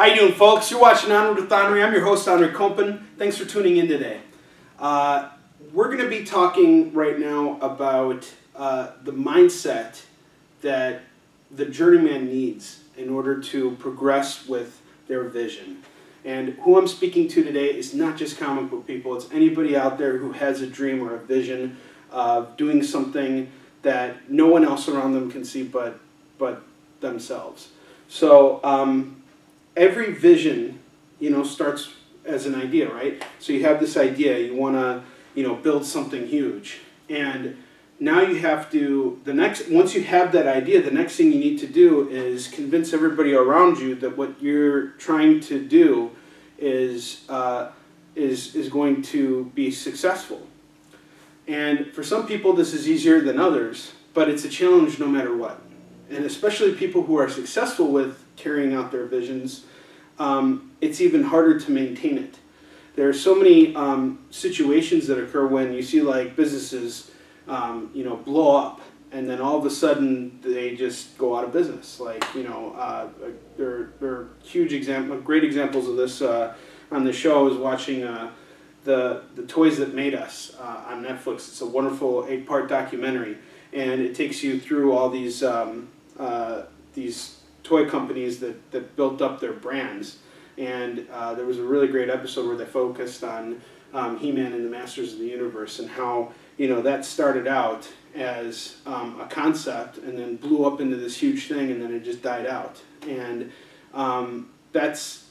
How you doing, folks? You're watching Onward with Onrie. I'm your host, Kompan. Thanks for tuning in today. We're going to be talking right now about the mindset that the journeyman needs in order to progress with their vision. And who I'm speaking to today is not just comic book people. It's anybody out there who has a dream or a vision of doing something that no one else around them can see but themselves. So every vision, starts as an idea, right? So you have this idea, you want to, build something huge, and now you have to, once you have that idea, the next thing you need to do is convince everybody around you that what you're trying to do is going to be successful. And for some people this is easier than others, but it's a challenge no matter what. And especially people who are successful with carrying out their visions, it's even harder to maintain it. There are so many situations that occur when you see like businesses, blow up, and then all of a sudden they just go out of business. Like, there are great examples of this on the show. I was watching the Toys That Made Us on Netflix. It's a wonderful 8-part documentary, and it takes you through all these toy companies that built up their brands. And there was a really great episode where they focused on He-Man and the Masters of the Universe, and how that started out as a concept and then blew up into this huge thing, and then it just died out. And that's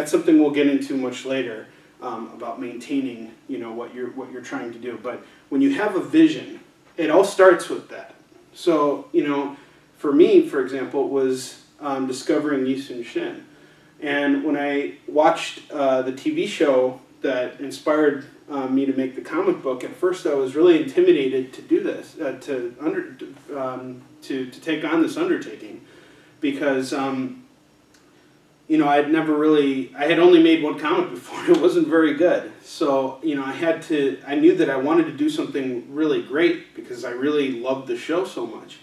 something we'll get into much later about maintaining what you're trying to do. But when you have a vision, it all starts with that. So for me, for example, it was discovering Shin. And when I watched the TV show that inspired me to make the comic book, at first I was really intimidated to do this, to take on this undertaking, because I had only made one comic before. It wasn't very good. So I knew that I wanted to do something really great because I really loved the show so much,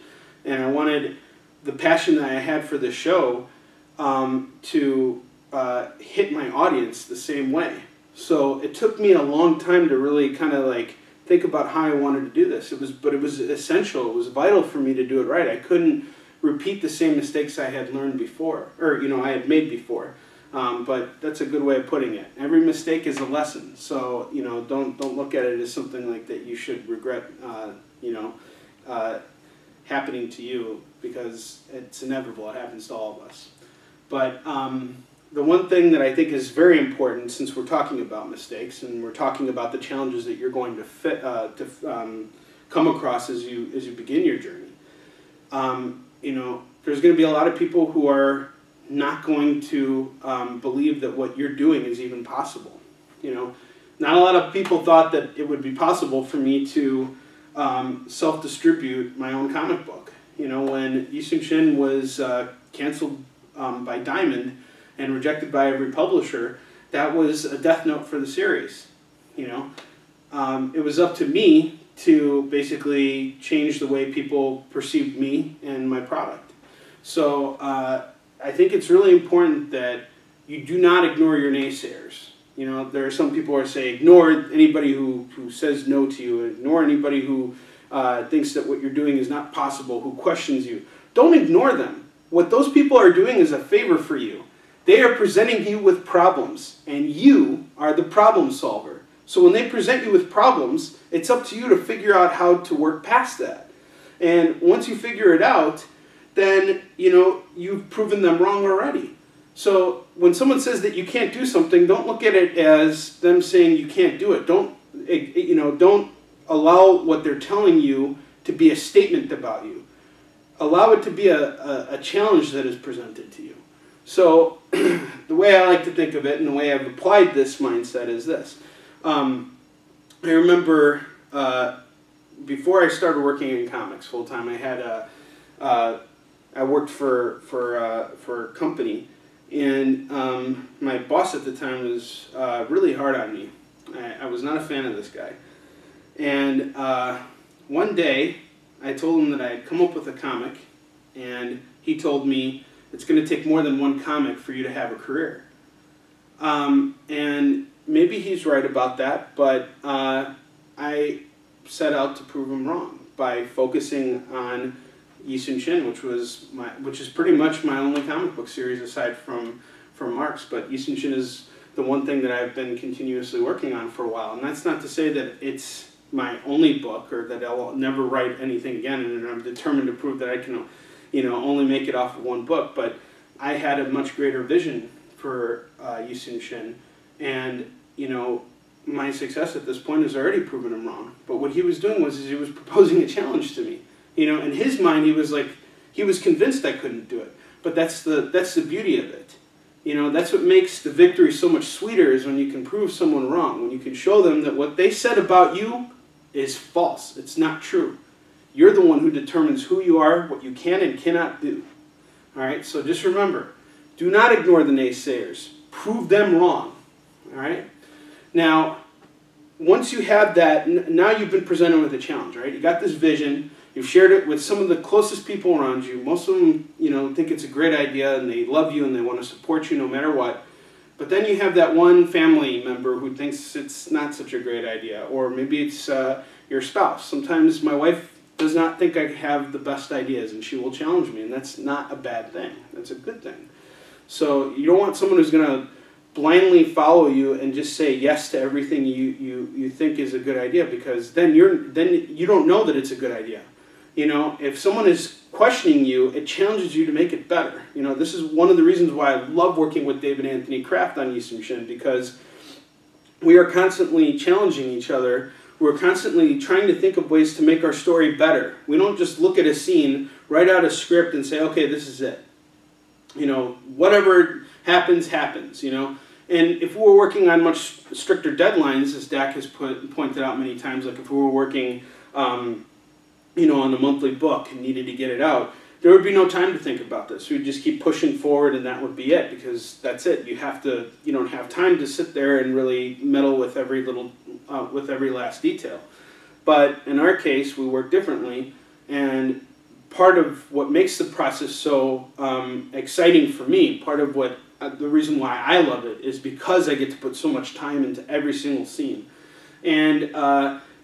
and I wanted the passion that I had for the show to hit my audience the same way. So it took me a long time to really kind of like think about how I wanted to do this. But it was essential. It was vital for me to do it right. I couldn't repeat the same mistakes I had learned before, or I had made before. But that's a good way of putting it. Every mistake is a lesson. So don't look at it as something like that you should regret. Happening to you, because it's inevitable. It happens to all of us. But the one thing that I think is very important, since we're talking about mistakes and we're talking about the challenges that you're going to come across as you begin your journey, there's going to be a lot of people who are not going to believe that what you're doing is even possible. Not a lot of people thought that it would be possible for me to self-distribute my own comic book. When Shin was canceled by Diamond and rejected by every publisher, that was a death note for the series. It was up to me to basically change the way people perceived me and my product. So I think it's really important that you do not ignore your naysayers. There are some people who say ignore anybody who says no to you, ignore anybody who thinks that what you're doing is not possible, who questions you. Don't ignore them. What those people are doing is a favor for you. They are presenting you with problems, and you are the problem solver. So when they present you with problems, it's up to you to figure out how to work past that. And once you figure it out, then you've proven them wrong already. So when someone says that you can't do something, don't look at it as them saying you can't do it. Don't allow what they're telling you to be a statement about you. Allow it to be a challenge that is presented to you. So the way I like to think of it, and the way I've applied this mindset, is this. I remember before I started working in comics full time, I worked for a company, and my boss at the time was really hard on me. I was not a fan of this guy. And one day, I told him that I had come up with a comic, and he told me It's going to take more than one comic for you to have a career. And maybe he's right about that, but I set out to prove him wrong by focusing on Yi Sun-shin, which is pretty much my only comic book series aside from Mark's. But Yi Sun-shin is the one thing that I've been continuously working on for a while, and that's not to say that it's my only book or that I'll never write anything again, and I'm determined to prove that I can, only make it off of one book. But I had a much greater vision for Yi Sun-shin, and my success at this point has already proven him wrong. But what he was doing was he was proposing a challenge to me. In his mind, he was convinced I couldn't do it. But that's the beauty of it. That's what makes the victory so much sweeter, is when you can prove someone wrong, when you can show them that what they said about you is false. It's not true. You're the one who determines who you are, what you can and cannot do. All right? So just remember, do not ignore the naysayers. Prove them wrong. All right? Now, once you have that, now you've been presented with a challenge, right? You got this vision. You've shared it with some of the closest people around you. Most of them, think it's a great idea, and they love you, and they want to support you no matter what. But then you have that one family member who thinks it's not such a great idea, or maybe it's your spouse. Sometimes my wife does not think I have the best ideas, and she will challenge me, and that's not a bad thing. That's a good thing. So you don't want someone who's going to blindly follow you and just say yes to everything you think is a good idea, because then you don't know that it's a good idea. If someone is questioning you, it challenges you to make it better. This is one of the reasons why I love working with David Anthony Kraft on Yi Sun-shin, because we are constantly challenging each other. We're constantly trying to think of ways to make our story better. We don't just look at a scene, write out a script, and say, okay, this is it. Whatever happens, happens, And if we were working on much stricter deadlines, as Dak has pointed out many times, like if we were working on a monthly book and needed to get it out, there would be no time to think about this. We'd just keep pushing forward, and that would be it, because that's it. You don't have time to sit there and really meddle with every last detail. But in our case, we work differently, and part of what makes the process so exciting for me, part of what the reason why I love it, is because I get to put so much time into every single scene. And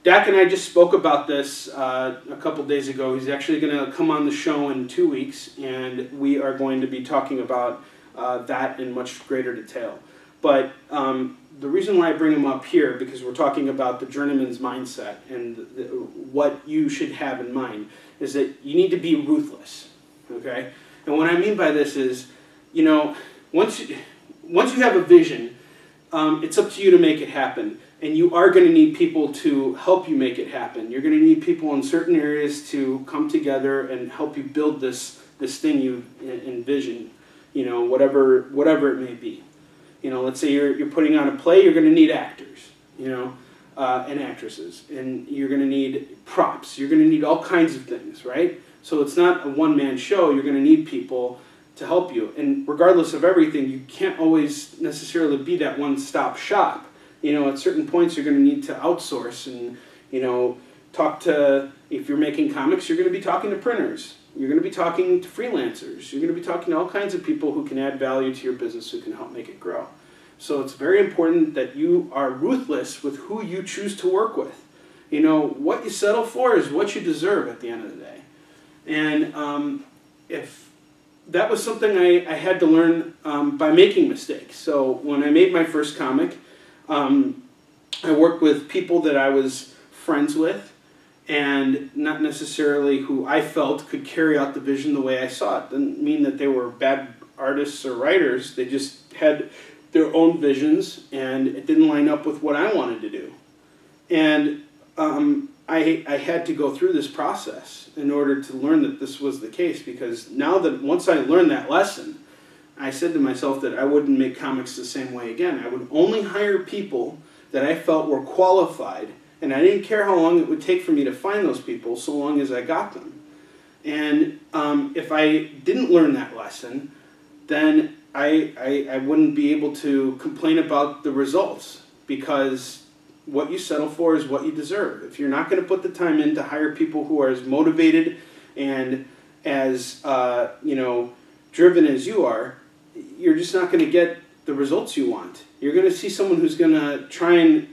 Dak and I just spoke about this a couple days ago. He's actually going to come on the show in 2 weeks, and we are going to be talking about that in much greater detail. But the reason why I bring him up here, because we're talking about the journeyman's mindset and what you should have in mind, is that you need to be ruthless, okay? And what I mean by this is, once you have a vision, it's up to you to make it happen. And you are going to need people to help you make it happen. You're going to need people in certain areas to come together and help you build this thing you envision, whatever it may be. Let's say you're putting on a play, you're going to need actors, and actresses. And you're going to need props. You're going to need all kinds of things, right? So it's not a one-man show. You're going to need people to help you. And regardless of everything, you can't always necessarily be that one-stop shop. At certain points, you're going to need to outsource and, talk to, if you're making comics, you're going to be talking to printers. You're going to be talking to freelancers. You're going to be talking to all kinds of people who can add value to your business, who can help make it grow. So it's very important that you are ruthless with who you choose to work with. What you settle for is what you deserve at the end of the day. And if that was something I had to learn by making mistakes. So when I made my first comic, I worked with people that I was friends with, and not necessarily who I felt could carry out the vision the way I saw it. Didn't mean that they were bad artists or writers. They just had their own visions, and it didn't line up with what I wanted to do. And I had to go through this process in order to learn that this was the case, because once I learned that lesson, I said to myself that I wouldn't make comics the same way again. I would only hire people that I felt were qualified, and I didn't care how long it would take for me to find those people, so long as I got them. And if I didn't learn that lesson, then I wouldn't be able to complain about the results, because what you settle for is what you deserve. If you're not going to put the time in to hire people who are as motivated and as driven as you are, you're just not going to get the results you want. You're going to see someone who's going to try and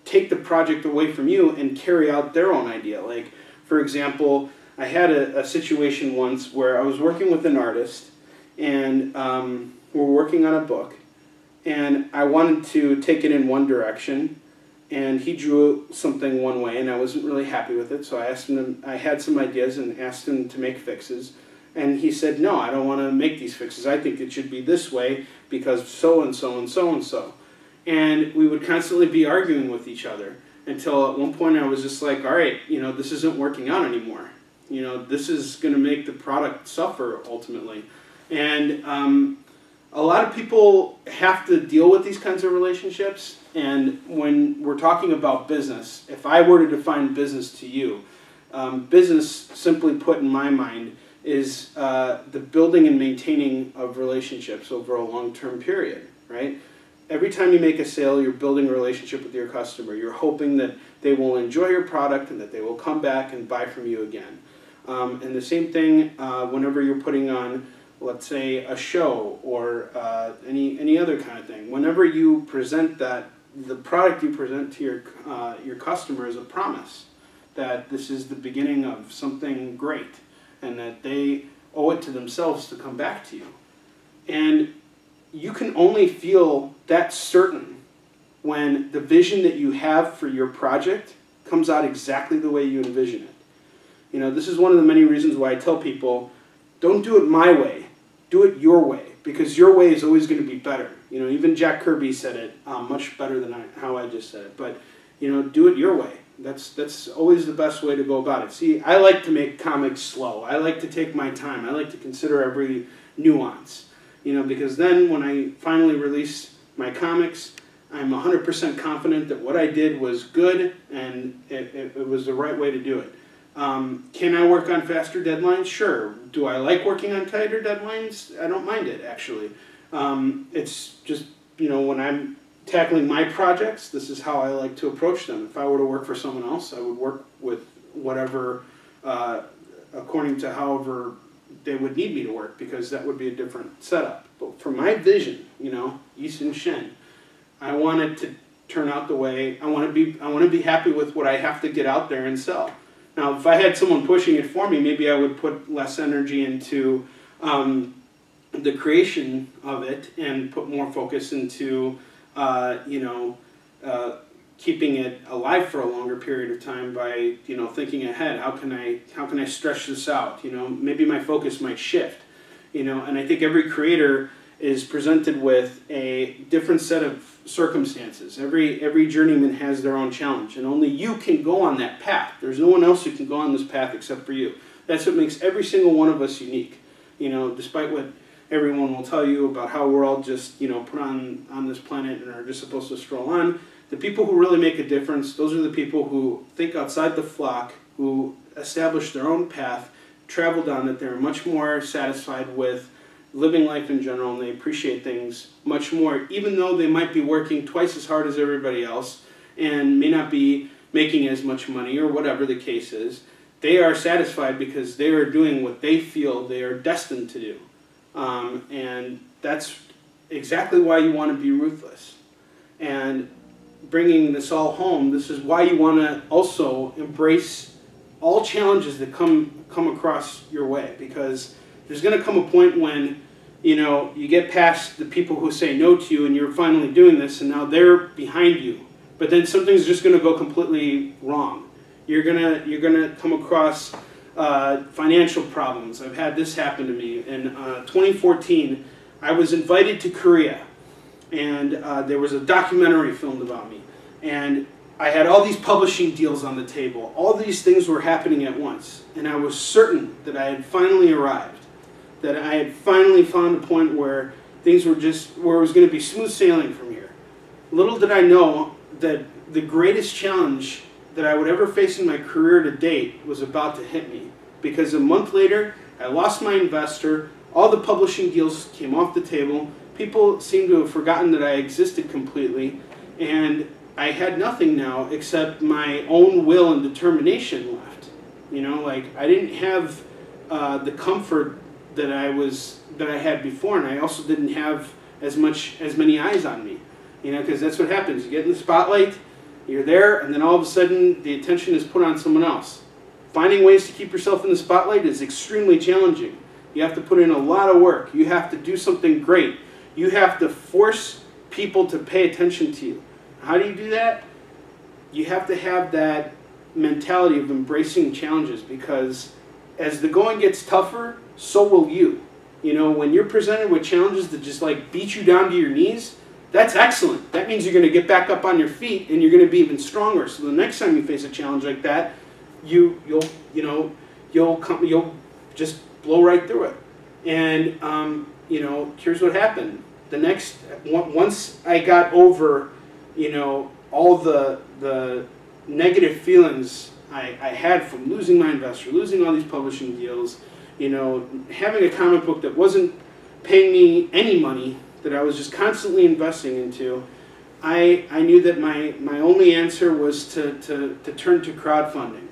take the project away from you and carry out their own idea. Like, for example, I had a situation once where I was working with an artist, and we're working on a book, and I wanted to take it in one direction, and he drew something one way, and I wasn't really happy with it, so I asked him, I had some ideas and asked him to make fixes, and he said, no, I don't want to make these fixes. I think it should be this way because so-and-so and so-and-so. And we would constantly be arguing with each other until at one point I was just like, all right, you know, this isn't working out anymore. You know, this is going to make the product suffer ultimately. And a lot of people have to deal with these kinds of relationships. And when we're talking about business, if I were to define business to you, business, simply put in my mind, is the building and maintaining of relationships over a long-term period, right? Every time you make a sale, you're building a relationship with your customer. You're hoping that they will enjoy your product and that they will come back and buy from you again. And the same thing whenever you're putting on, let's say, a show or any other kind of thing. Whenever you present that, the product you present to your customer is a promise that this is the beginning of something great and that they owe it to themselves to come back to you. And you can only feel that certain when the vision that you have for your project comes out exactly the way you envision it. You know, this is one of the many reasons why I tell people, don't do it my way, do it your way, because your way is always going to be better. You know, even Jack Kirby said it much better than how I just said it. But, you know, do it your way. That's always the best way to go about it. See, I like to make comics slow. I like to take my time. I like to consider every nuance. You know, because then when I finally release my comics, I'm 100% confident that what I did was good and it was the right way to do it. Can I work on faster deadlines? Sure. Do I like working on tighter deadlines? I don't mind it, actually. It's just, you know, when I'm tackling my projects, this is how I like to approach them. If I were to work for someone else, I would work with whatever, according to however they would need me to work, because that would be a different setup. But for my vision, you know, Yisun Shen, I want it to turn out the way I want to be happy with what I have to get out there and sell. Now, if I had someone pushing it for me, maybe I would put less energy into the creation of it and put more focus into, you know, keeping it alive for a longer period of time by, you know, thinking ahead. How can I stretch this out? You know, maybe my focus might shift. You know, and I think every creator is presented with a different set of circumstances. Every journeyman has their own challenge, and only you can go on that path. There's no one else who can go on this path except for you. That's what makes every single one of us unique. You know, despite what everyone will tell you about how we're all just, you know, put on this planet and are just supposed to stroll on, the people who really make a difference, those are the people who think outside the flock, who establish their own path, travel down it. They're much more satisfied with living life in general, and they appreciate things much more, even though they might be working twice as hard as everybody else and may not be making as much money or whatever the case is. They are satisfied because they are doing what they feel they are destined to do. And that's exactly why you want to be ruthless. And bringing this all home, this is why you want to also embrace all challenges that come across your way, because there's going to come a point when, you know, you get past the people who say no to you and you're finally doing this and now they're behind you. But then something's just going to go completely wrong. You're gonna come across financial problems. I've had this happen to me. In 2014, I was invited to Korea, and there was a documentary filmed about me. And I had all these publishing deals on the table. All these things were happening at once. And I was certain that I had finally arrived, that I had finally found a point where things were just, where it was going to be smooth sailing from here. Little did I know that the greatest challenge that I would ever face in my career to date was about to hit me. Because a month later, I lost my investor, all the publishing deals came off the table, people seemed to have forgotten that I existed completely, and I had nothing now except my own will and determination left. You know, like, I didn't have the comfort that I had before, and I also didn't have as many eyes on me, you know, because that's what happens. You get in the spotlight, you're there, and then all of a sudden the attention is put on someone else. Finding ways to keep yourself in the spotlight is extremely challenging. You have to put in a lot of work. You have to do something great. You have to force people to pay attention to you. How do you do that? You have to have that mentality of embracing challenges, because as the going gets tougher, so will you. You know, when you're presented with challenges that just like beat you down to your knees, that's excellent. That means you're going to get back up on your feet and you're going to be even stronger. So the next time you face a challenge like that, you'll just blow right through it. And you know, here's what happened. Once I got over, you know, all the negative feelings I had from losing my investor, losing all these publishing deals, you know, having a comic book that wasn't paying me any money, that I was just constantly investing into, I knew that my only answer was to turn to crowdfunding.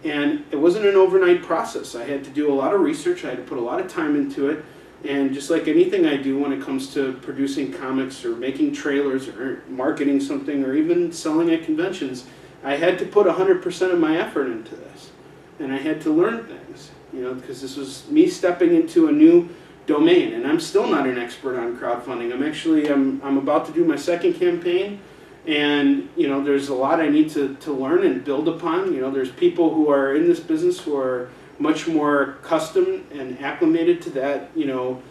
And it wasn't an overnight process. I had to do a lot of research. I had to put a lot of time into it. And just like anything I do when it comes to producing comics or making trailers or marketing something or even selling at conventions, I had to put 100% of my effort into this. And I had to learn things, you know, because this was me stepping into a new domain. And I'm still not an expert on crowdfunding. I'm about to do my second campaign. And, you know, there's a lot I need to learn and build upon. You know, there's people who are in this business who are much more custom and acclimated to that, you know,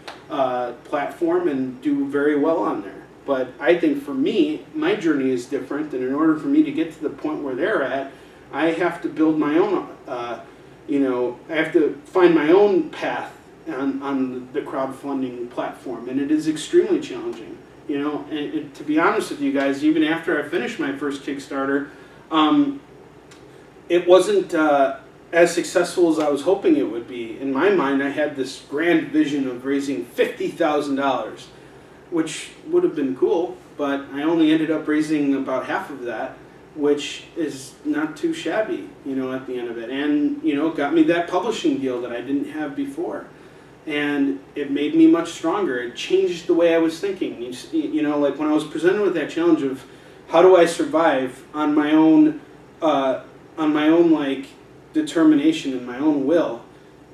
platform and do very well on there. But I think for me, my journey is different, and in order for me to get to the point where they're at, I have to build my own, you know, I have to find my own path on the crowdfunding platform, and it is extremely challenging. You know, and to be honest with you guys, even after I finished my first Kickstarter, it wasn't as successful as I was hoping it would be. In my mind, I had this grand vision of raising $50,000, which would have been cool, but I only ended up raising about half of that, which is not too shabby, you know, at the end of it. And, you know, got me that publishing deal that I didn't have before. And it made me much stronger. It changed the way I was thinking. You know, like when I was presented with that challenge of how do I survive on my own like determination and my own will,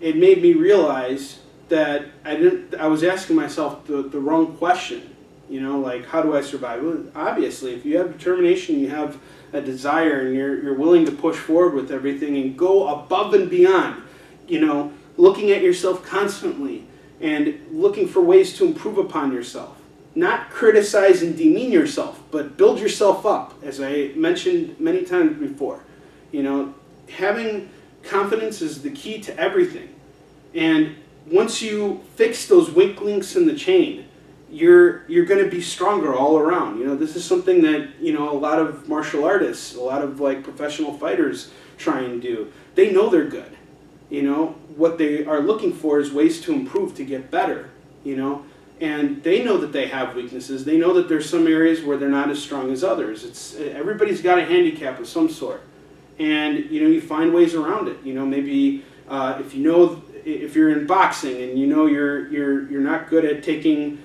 it made me realize that I was asking myself the wrong question. You know, like how do I survive? Well, obviously, if you have determination, you have a desire, and you're willing to push forward with everything and go above and beyond. You know, looking at yourself constantly and looking for ways to improve upon yourself. Not criticize and demean yourself, but build yourself up, as I mentioned many times before. You know, having confidence is the key to everything. And once you fix those weak links in the chain, you're going to be stronger all around. You know, this is something that, you know, a lot of martial artists, a lot of like professional fighters try and do. They know they're good. You know, what they are looking for is ways to improve, to get better, you know, and they know that they have weaknesses. They know that there's some areas where they're not as strong as others. Everybody's got a handicap of some sort, and, you know, you find ways around it. You know, maybe if you're in boxing and you know you're not good at taking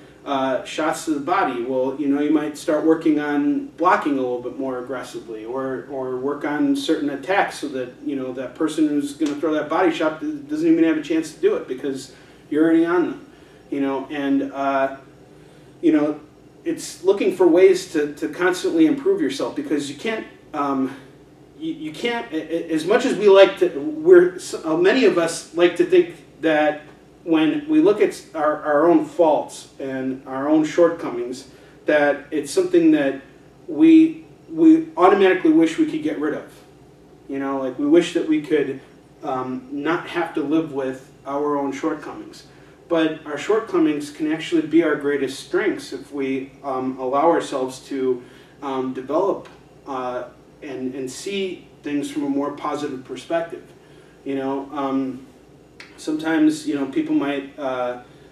shots to the body, well, you know, you might start working on blocking a little bit more aggressively, or work on certain attacks so that, you know, that person who's going to throw that body shot doesn't even have a chance to do it because you're already on them, you know. And you know, it's looking for ways to constantly improve yourself, because you can't you can't, as much as we like to, many of us like to think that when we look at our own faults and our own shortcomings, that it's something that we automatically wish we could get rid of. You know, like we wish that we could not have to live with our own shortcomings. But our shortcomings can actually be our greatest strengths if we allow ourselves to develop and see things from a more positive perspective. You know, sometimes, you know, people might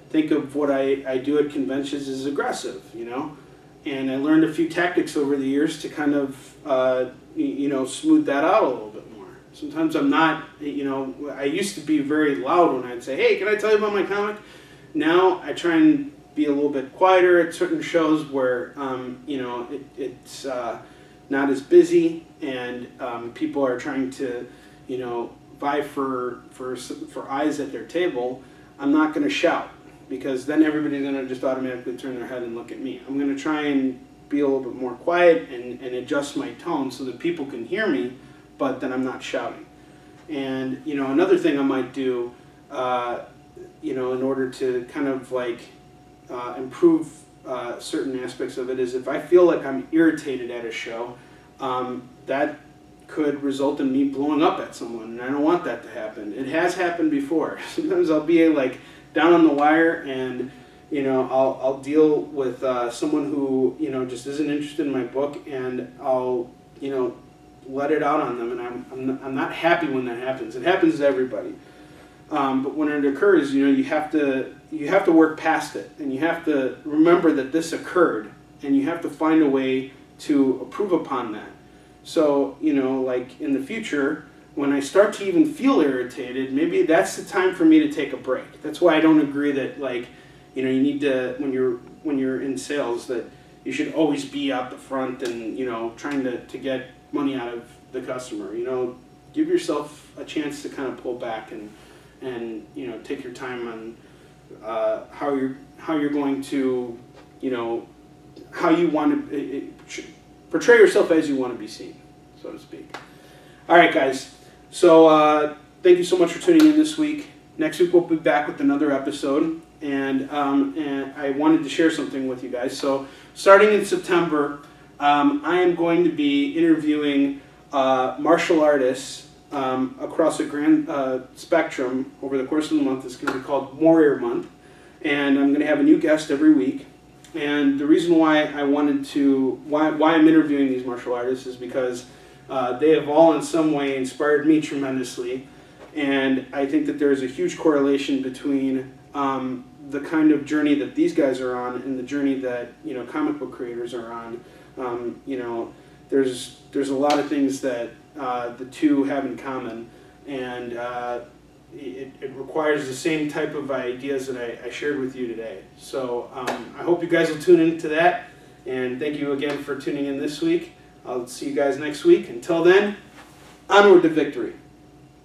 think of what I do at conventions as aggressive, you know, and I learned a few tactics over the years to kind of, you know, smooth that out a little bit more. Sometimes I'm not, you know, I used to be very loud when I'd say, hey, can I tell you about my comic? Now I try and be a little bit quieter at certain shows where, you know, it's not as busy, and people are trying to, you know, vie for eyes at their table. I'm not going to shout, because then everybody's going to just automatically turn their head and look at me. I'm going to try and be a little bit more quiet and adjust my tone so that people can hear me, but then I'm not shouting. And, you know, another thing I might do, you know, in order to kind of like improve certain aspects of it, is if I feel like I'm irritated at a show, that could result in me blowing up at someone, and I don't want that to happen. It has happened before. Sometimes I'll be like down on the wire, and you know, I'll deal with someone who, you know, just isn't interested in my book, and I'll, you know, let it out on them, and I'm not happy when that happens. It happens to everybody, but when it occurs, you know, you have to work past it, and you have to remember that this occurred, and you have to find a way to improve upon that. So, you know, like in the future, when I start to even feel irritated, maybe that's the time for me to take a break. That's why I don't agree that, like, you know, you need to, when you're in sales, that you should always be out the front and, you know, trying to get money out of the customer. You know, give yourself a chance to kind of pull back and you know, take your time on how you're going to, you know, how you want to portray yourself as you want to be seen, so to speak. All right, guys. So thank you so much for tuning in this week. Next week we'll be back with another episode, and I wanted to share something with you guys. So starting in September, I am going to be interviewing martial artists across a grand spectrum over the course of the month. It's going to be called Warrior Month, and I'm going to have a new guest every week. And the reason why why I'm interviewing these martial artists is because they have all in some way inspired me tremendously, and I think that there's a huge correlation between the kind of journey that these guys are on and the journey that, you know, comic book creators are on. You know, there's a lot of things that the two have in common, and it requires the same type of ideas that I shared with you today. So I hope you guys will tune into that, and thank you again for tuning in this week. I'll see you guys next week. Until then, onward to victory.